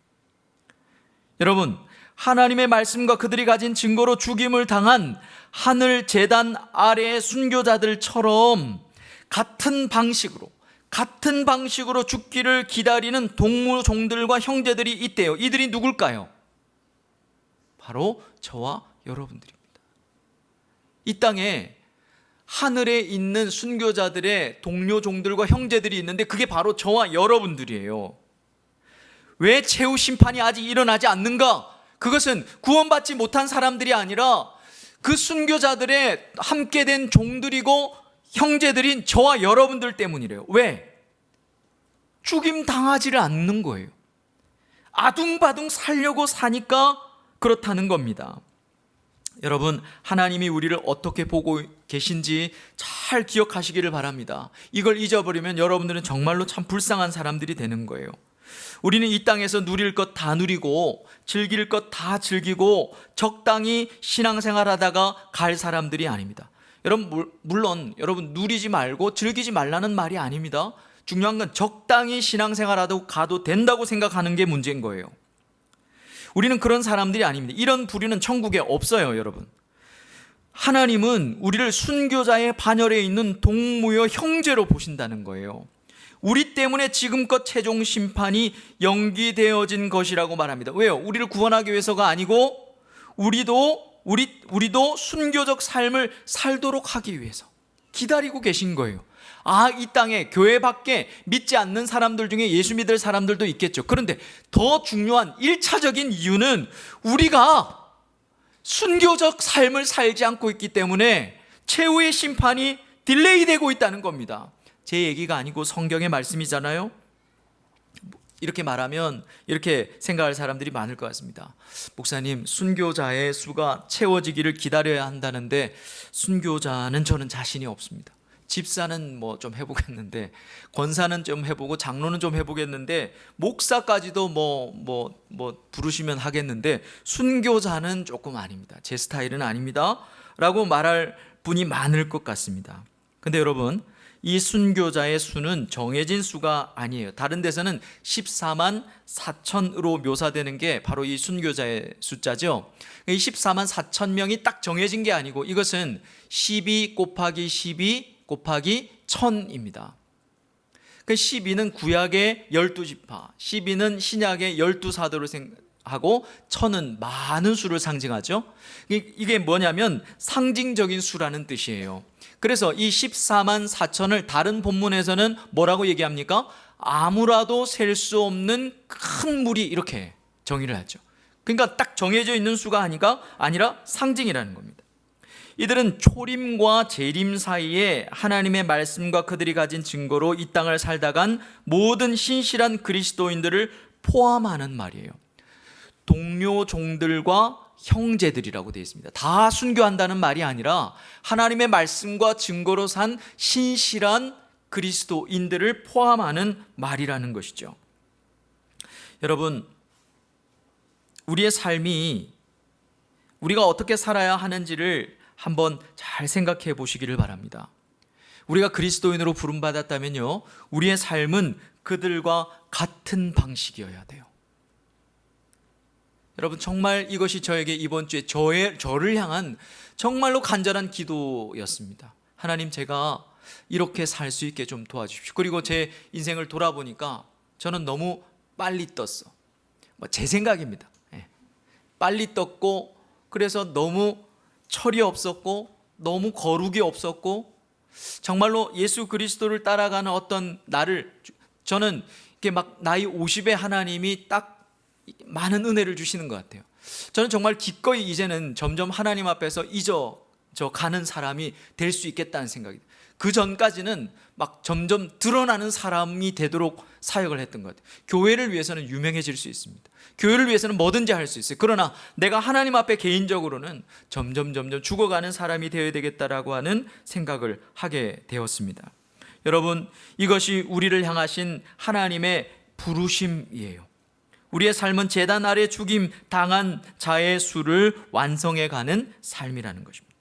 여러분, 하나님의 말씀과 그들이 가진 증거로 죽임을 당한 하늘 제단 아래의 순교자들처럼 같은 방식으로 죽기를 기다리는 동무종들과 형제들이 있대요. 이들이 누굴까요? 바로 저와 여러분들입니다. 이 땅에 하늘에 있는 순교자들의 동료종들과 형제들이 있는데 그게 바로 저와 여러분들이에요. 왜 최후 심판이 아직 일어나지 않는가? 그것은 구원받지 못한 사람들이 아니라 그 순교자들의 함께 된 종들이고 형제들인 저와 여러분들 때문이래요. 왜? 죽임 당하지를 않는 거예요. 아둥바둥 살려고 사니까 그렇다는 겁니다. 여러분, 하나님이 우리를 어떻게 보고 계신지 잘 기억하시기를 바랍니다. 이걸 잊어버리면 여러분들은 정말로 참 불쌍한 사람들이 되는 거예요. 우리는 이 땅에서 누릴 것 다 누리고 즐길 것 다 즐기고 적당히 신앙생활하다가 갈 사람들이 아닙니다. 여러분, 물론 여러분 누리지 말고 즐기지 말라는 말이 아닙니다. 중요한 건 적당히 신앙생활하고 가도 된다고 생각하는 게 문제인 거예요. 우리는 그런 사람들이 아닙니다. 이런 부류는 천국에 없어요, 여러분. 하나님은 우리를 순교자의 반열에 있는 동무여 형제로 보신다는 거예요. 우리 때문에 지금껏 최종 심판이 연기되어진 것이라고 말합니다. 왜요? 우리를 구원하기 위해서가 아니고 우리도 순교적 삶을 살도록 하기 위해서 기다리고 계신 거예요. 이 땅에 교회 밖에 믿지 않는 사람들 중에 예수 믿을 사람들도 있겠죠. 그런데 더 중요한 1차적인 이유는 우리가 순교적 삶을 살지 않고 있기 때문에 최후의 심판이 딜레이 되고 있다는 겁니다. 제 얘기가 아니고 성경의 말씀이잖아요. 이렇게 말하면 이렇게 생각할 사람들이 많을 것 같습니다. 목사님, 순교자의 수가 채워지기를 기다려야 한다는데 순교자는 저는 자신이 없습니다. 집사는 뭐 좀 해보겠는데, 권사는 좀 해보고, 장로는 좀 해보겠는데, 목사까지도 뭐 부르시면 하겠는데 순교자는 조금 아닙니다. 제 스타일은 아닙니다 라고 말할 분이 많을 것 같습니다. 근데 여러분, 이 순교자의 수는 정해진 수가 아니에요. 다른 데서는 14만 4천으로 묘사되는 게 바로 이 순교자의 숫자죠. 이 14만 4천 명이 딱 정해진 게 아니고 이것은 12 곱하기 12 곱하기 1000입니다. 그 12는 구약의 12지파, 12는 신약의 12사도를 생각하고 1000은 많은 수를 상징하죠. 이게 뭐냐면 상징적인 수라는 뜻이에요. 그래서 이 14만 4천을 다른 본문에서는 뭐라고 얘기합니까? 아무라도 셀 수 없는 큰 물이, 이렇게 정의를 하죠. 그러니까 딱 정해져 있는 수가 아니라 상징이라는 겁니다. 이들은 초림과 재림 사이에 하나님의 말씀과 그들이 가진 증거로 이 땅을 살다간 모든 신실한 그리스도인들을 포함하는 말이에요. 동료 종들과 형제들이라고 되어 있습니다. 다 순교한다는 말이 아니라 하나님의 말씀과 증거로 산 신실한 그리스도인들을 포함하는 말이라는 것이죠. 여러분, 우리의 삶이 우리가 어떻게 살아야 하는지를 한번 잘 생각해 보시기를 바랍니다. 우리가 그리스도인으로 부름받았다면요, 우리의 삶은 그들과 같은 방식이어야 돼요. 여러분, 정말 이것이 저에게 이번 주에 저를 향한 정말로 간절한 기도였습니다. 하나님, 제가 이렇게 살 수 있게 좀 도와주십시오. 그리고 제 인생을 돌아보니까 저는 너무 빨리 떴어. 제 생각입니다. 빨리 떴고, 그래서 너무 철이 없었고, 너무 거룩이 없었고, 정말로 예수 그리스도를 따라가는 어떤 나를, 저는 이렇게 막 나이 50에 하나님이 딱 많은 은혜를 주시는 것 같아요. 저는 정말 기꺼이 이제는 점점 하나님 앞에서 잊어져 가는 사람이 될 수 있겠다는 생각이, 그 전까지는 막 점점 드러나는 사람이 되도록 사역을 했던 것 같아요. 교회를 위해서는 유명해질 수 있습니다. 교회를 위해서는 뭐든지 할 수 있어요. 그러나 내가 하나님 앞에 개인적으로는 점점 죽어가는 사람이 되어야 되겠다라고 하는 생각을 하게 되었습니다. 여러분, 이것이 우리를 향하신 하나님의 부르심이에요. 우리의 삶은 제단 아래 죽임 당한 자의 수를 완성해 가는 삶이라는 것입니다.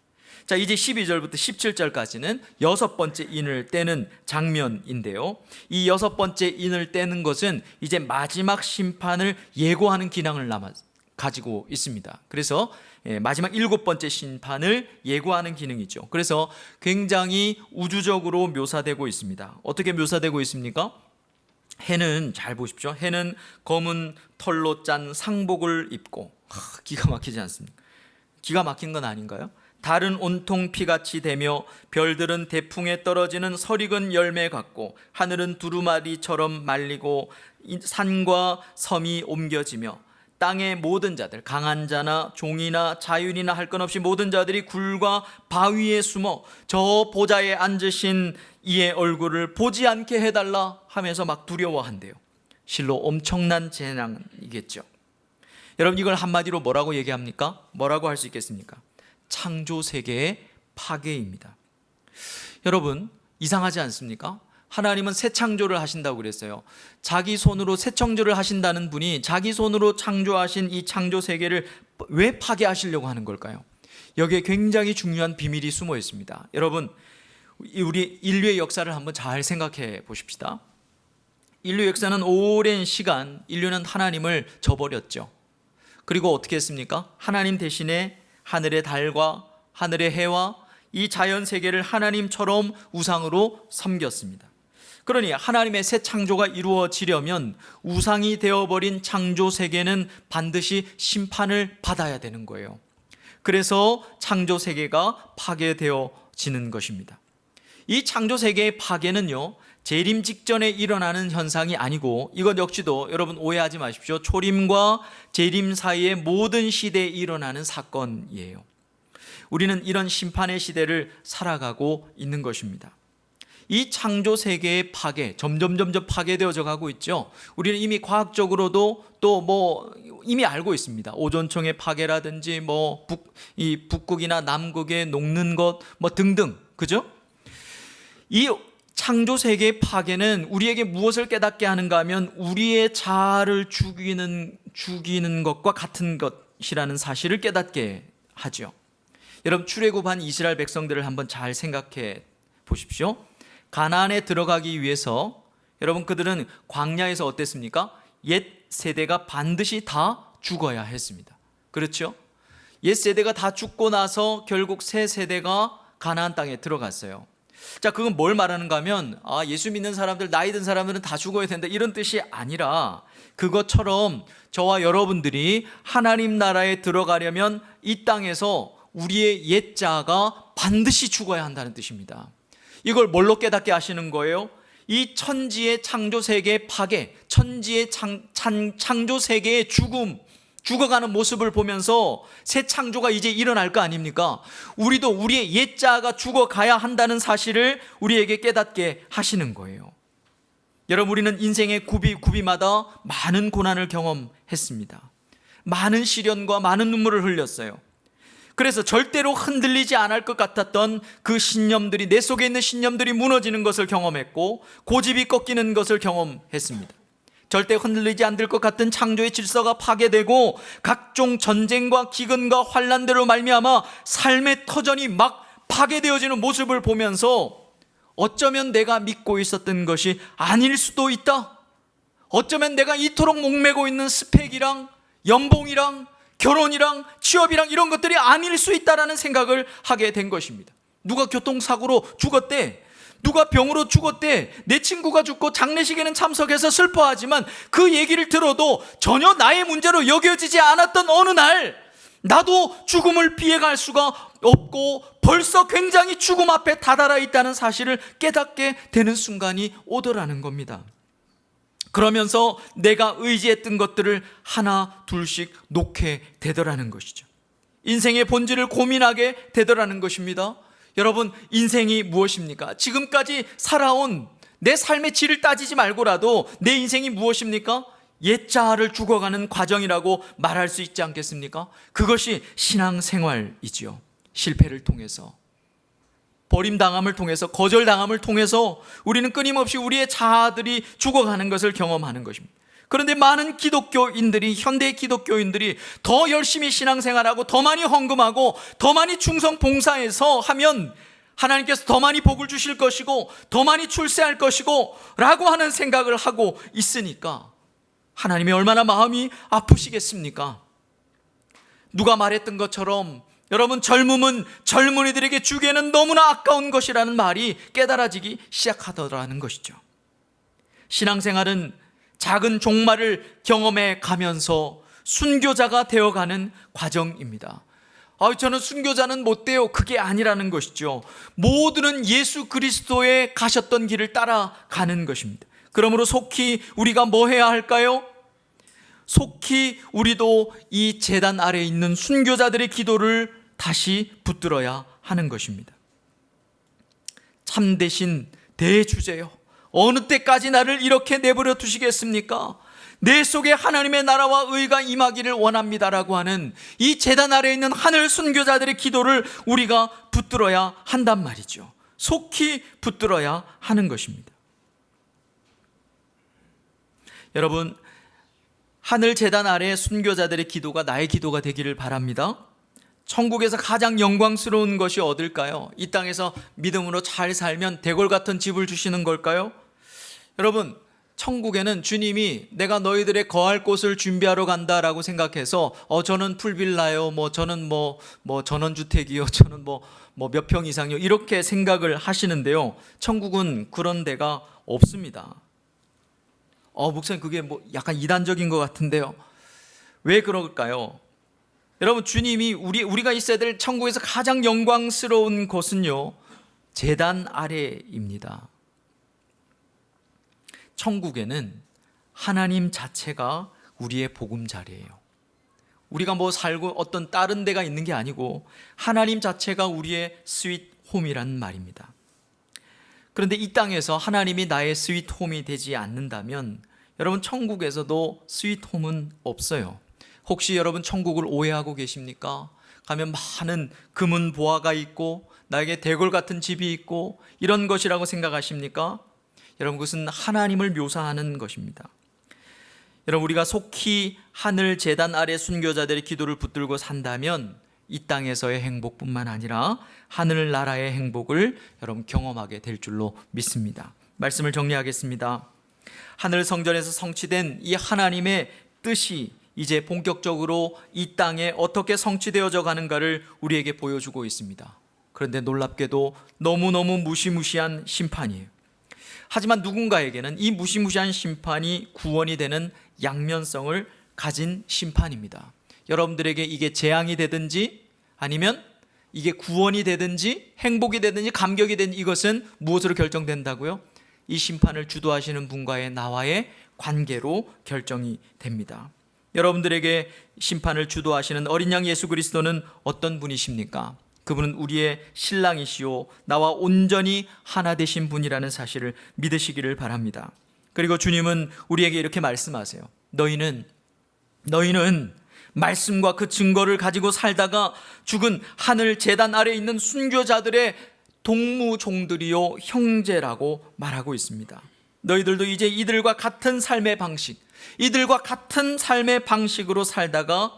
자, 이제 12절부터 17절까지는 여섯 번째 인을 떼는 장면인데요. 이 여섯 번째 인을 떼는 것은 이제 마지막 심판을 예고하는 기능을 가지고 있습니다. 그래서 마지막 일곱 번째 심판을 예고하는 기능이죠. 그래서 굉장히 우주적으로 묘사되고 있습니다. 어떻게 묘사되고 있습니까? 해는, 잘 보십시오. 해는 검은 털로 짠 상복을 입고, 기가 막히지 않습니까? 기가 막힌 건 아닌가요? 달은 온통 피같이 되며 별들은 대풍에 떨어지는 설익은 열매 같고 하늘은 두루마리처럼 말리고 산과 섬이 옮겨지며 땅의 모든 자들, 강한 자나 종이나 자유인이나 할 것 없이 모든 자들이 굴과 바위에 숨어 저 보좌에 앉으신 이의 얼굴을 보지 않게 해달라 하면서 막 두려워한대요. 실로 엄청난 재난이겠죠. 여러분, 이걸 한마디로 뭐라고 얘기합니까? 뭐라고 할 수 있겠습니까? 창조 세계의 파괴입니다. 여러분, 이상하지 않습니까? 하나님은 새 창조를 하신다고 그랬어요. 자기 손으로 새 창조를 하신다는 분이 자기 손으로 창조하신 이 창조 세계를 왜 파괴하시려고 하는 걸까요? 여기에 굉장히 중요한 비밀이 숨어 있습니다. 여러분, 우리 인류의 역사를 한번 잘 생각해 보십시다. 인류 역사는 오랜 시간 인류는 하나님을 저버렸죠. 그리고 어떻게 했습니까? 하나님 대신에 하늘의 달과 하늘의 해와 이 자연 세계를 하나님처럼 우상으로 섬겼습니다. 그러니 하나님의 새 창조가 이루어지려면 우상이 되어버린 창조 세계는 반드시 심판을 받아야 되는 거예요. 그래서 창조 세계가 파괴되어지는 것입니다. 이 창조 세계의 파괴는요, 재림 직전에 일어나는 현상이 아니고 이것 역시도 여러분 오해하지 마십시오. 초림과 재림 사이의 모든 시대에 일어나는 사건이에요. 우리는 이런 심판의 시대를 살아가고 있는 것입니다. 이 창조 세계의 파괴, 점점 파괴되어져 가고 있죠. 우리는 이미 과학적으로도 또 이미 알고 있습니다. 오존층의 파괴라든지 이 북극이나 남극에 녹는 것 등등, 그죠? 이 창조 세계의 파괴는 우리에게 무엇을 깨닫게 하는가 하면 우리의 자아를 죽이는 것과 같은 것이라는 사실을 깨닫게 하죠. 여러분, 출애굽한 이스라엘 백성들을 한번 잘 생각해 보십시오. 가나안에 들어가기 위해서 여러분, 그들은 광야에서 어땠습니까? 옛 세대가 반드시 다 죽어야 했습니다. 그렇죠? 옛 세대가 다 죽고 나서 결국 새 세대가 가나안 땅에 들어갔어요. 자, 그건 뭘 말하는가 하면 예수 믿는 사람들, 나이 든 사람들은 다 죽어야 된다, 이런 뜻이 아니라 그것처럼 저와 여러분들이 하나님 나라에 들어가려면 이 땅에서 우리의 옛 자아가 반드시 죽어야 한다는 뜻입니다. 이걸 뭘로 깨닫게 하시는 거예요? 이 천지의 창조 세계의 파괴, 천지의 창조 세계의 죽어가는 모습을 보면서 새 창조가 이제 일어날 거 아닙니까? 우리도 우리의 옛 자아가 죽어가야 한다는 사실을 우리에게 깨닫게 하시는 거예요. 여러분, 우리는 인생의 구비마다 많은 고난을 경험했습니다. 많은 시련과 많은 눈물을 흘렸어요. 그래서 절대로 흔들리지 않을 것 같았던 그 신념들이, 내 속에 있는 신념들이 무너지는 것을 경험했고 고집이 꺾이는 것을 경험했습니다. 절대 흔들리지 않을 것 같은 창조의 질서가 파괴되고 각종 전쟁과 기근과 환난대로 말미암아 삶의 터전이 막 파괴되어지는 모습을 보면서 어쩌면 내가 믿고 있었던 것이 아닐 수도 있다. 어쩌면 내가 이토록 목매고 있는 스펙이랑 연봉이랑 결혼이랑 취업이랑 이런 것들이 아닐 수 있다라는 생각을 하게 된 것입니다. 누가 교통사고로 죽었대, 누가 병으로 죽었대, 내 친구가 죽고 장례식에는 참석해서 슬퍼하지만 그 얘기를 들어도 전혀 나의 문제로 여겨지지 않았던 어느 날 나도 죽음을 피해갈 수가 없고 벌써 굉장히 죽음 앞에 다다라 있다는 사실을 깨닫게 되는 순간이 오더라는 겁니다. 그러면서 내가 의지했던 것들을 하나 둘씩 놓게 되더라는 것이죠. 인생의 본질을 고민하게 되더라는 것입니다. 여러분, 인생이 무엇입니까? 지금까지 살아온 내 삶의 질을 따지지 말고라도 내 인생이 무엇입니까? 옛 자아를 죽어가는 과정이라고 말할 수 있지 않겠습니까? 그것이 신앙생활이지요. 실패를 통해서, 버림당함을 통해서, 거절당함을 통해서 우리는 끊임없이 우리의 자아들이 죽어가는 것을 경험하는 것입니다. 그런데 많은 기독교인들이, 현대 기독교인들이 더 열심히 신앙생활하고 더 많이 헌금하고 더 많이 충성 봉사해서 하면 하나님께서 더 많이 복을 주실 것이고 더 많이 출세할 것이고 라고 하는 생각을 하고 있으니까 하나님이 얼마나 마음이 아프시겠습니까? 누가 말했던 것처럼 여러분, 젊음은 젊은이들에게 주기에는 너무나 아까운 것이라는 말이 깨달아지기 시작하더라는 것이죠. 신앙생활은 작은 종말을 경험해 가면서 순교자가 되어가는 과정입니다. 저는 순교자는 못 돼요. 그게 아니라는 것이죠. 모두는 예수 그리스도의 가셨던 길을 따라가는 것입니다. 그러므로 속히 우리가 뭐 해야 할까요? 속히 우리도 이 제단 아래에 있는 순교자들의 기도를 다시 붙들어야 하는 것입니다. 참되신 대주제여, 어느 때까지 나를 이렇게 내버려 두시겠습니까? 내 속에 하나님의 나라와 의가 임하기를 원합니다라고 하는 이 제단 아래에 있는 하늘 순교자들의 기도를 우리가 붙들어야 한단 말이죠. 속히 붙들어야 하는 것입니다. 여러분, 하늘 제단 아래의 순교자들의 기도가 나의 기도가 되기를 바랍니다. 천국에서 가장 영광스러운 것이 어딜까요? 이 땅에서 믿음으로 잘 살면 대궐 같은 집을 주시는 걸까요? 여러분, 천국에는 주님이 내가 너희들의 거할 곳을 준비하러 간다라고 생각해서 저는 풀빌라요, 저는 전원주택이요, 저는 몇 평 이상요, 이렇게 생각을 하시는데요. 천국은 그런 데가 없습니다. 목사님, 그게 약간 이단적인 것 같은데요. 왜 그럴까요? 여러분, 주님이 우리가 있어야 될 천국에서 가장 영광스러운 곳은요, 제단 아래입니다. 천국에는 하나님 자체가 우리의 보금자리예요. 우리가 살고 어떤 다른 데가 있는 게 아니고 하나님 자체가 우리의 스윗 홈이란 말입니다. 그런데 이 땅에서 하나님이 나의 스윗 홈이 되지 않는다면 여러분, 천국에서도 스윗 홈은 없어요. 혹시 여러분 천국을 오해하고 계십니까? 가면 많은 금은 보화가 있고 나에게 대궐 같은 집이 있고 이런 것이라고 생각하십니까? 여러분, 그것은 하나님을 묘사하는 것입니다. 여러분, 우리가 속히 하늘 제단 아래 순교자들의 기도를 붙들고 산다면 이 땅에서의 행복뿐만 아니라 하늘나라의 행복을 여러분 경험하게 될 줄로 믿습니다. 말씀을 정리하겠습니다. 하늘 성전에서 성취된 이 하나님의 뜻이 이제 본격적으로 이 땅에 어떻게 성취되어져 가는가를 우리에게 보여주고 있습니다. 그런데 놀랍게도 너무너무 무시무시한 심판이에요. 하지만 누군가에게는 이 무시무시한 심판이 구원이 되는 양면성을 가진 심판입니다. 여러분들에게 이게 재앙이 되든지 아니면 이게 구원이 되든지 행복이 되든지 감격이 되든지 이것은 무엇으로 결정된다고요? 이 심판을 주도하시는 분과의 나와의 관계로 결정이 됩니다. 여러분들에게 심판을 주도하시는 어린 양 예수 그리스도는 어떤 분이십니까? 그분은 우리의 신랑이시오, 나와 온전히 하나 되신 분이라는 사실을 믿으시기를 바랍니다. 그리고 주님은 우리에게 이렇게 말씀하세요. 너희는 말씀과 그 증거를 가지고 살다가 죽은 하늘 제단 아래에 있는 순교자들의 동무종들이요 형제라고 말하고 있습니다. 너희들도 이제 이들과 같은 삶의 방식으로 살다가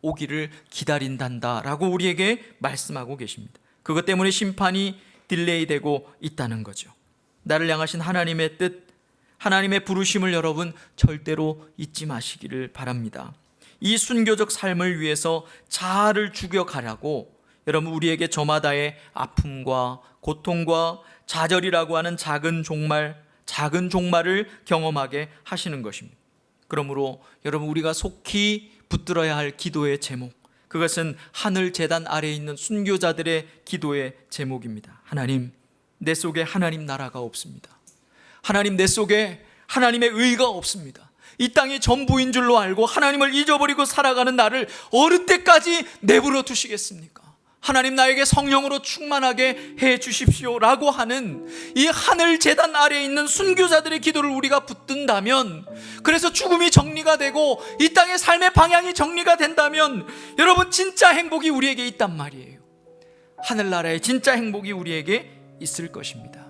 오기를 기다린단다라고 우리에게 말씀하고 계십니다. 그것 때문에 심판이 딜레이되고 있다는 거죠. 나를 향하신 하나님의 뜻, 하나님의 부르심을 여러분 절대로 잊지 마시기를 바랍니다. 이 순교적 삶을 위해서 자아를 죽여가라고 여러분 우리에게 저마다의 아픔과 고통과 좌절이라고 하는 작은 종말을 경험하게 하시는 것입니다. 그러므로 여러분, 우리가 속히 붙들어야 할 기도의 제목, 그것은 하늘 제단 아래에 있는 순교자들의 기도의 제목입니다. 하나님, 내 속에 하나님 나라가 없습니다. 하나님, 내 속에 하나님의 의가 없습니다. 이 땅이 전부인 줄로 알고 하나님을 잊어버리고 살아가는 나를 어느 때까지 내버려 두시겠습니까? 하나님, 나에게 성령으로 충만하게 해 주십시오 라고 하는 이 하늘 제단 아래에 있는 순교자들의 기도를 우리가 붙든다면, 그래서 죽음이 정리가 되고 이 땅의 삶의 방향이 정리가 된다면 여러분, 진짜 행복이 우리에게 있단 말이에요. 하늘나라의 진짜 행복이 우리에게 있을 것입니다.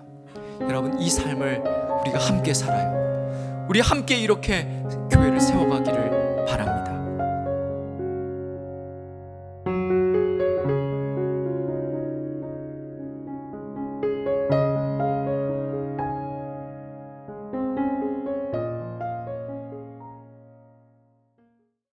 여러분, 이 삶을 우리가 함께 살아요. 우리 함께 이렇게 교회를 세워가기를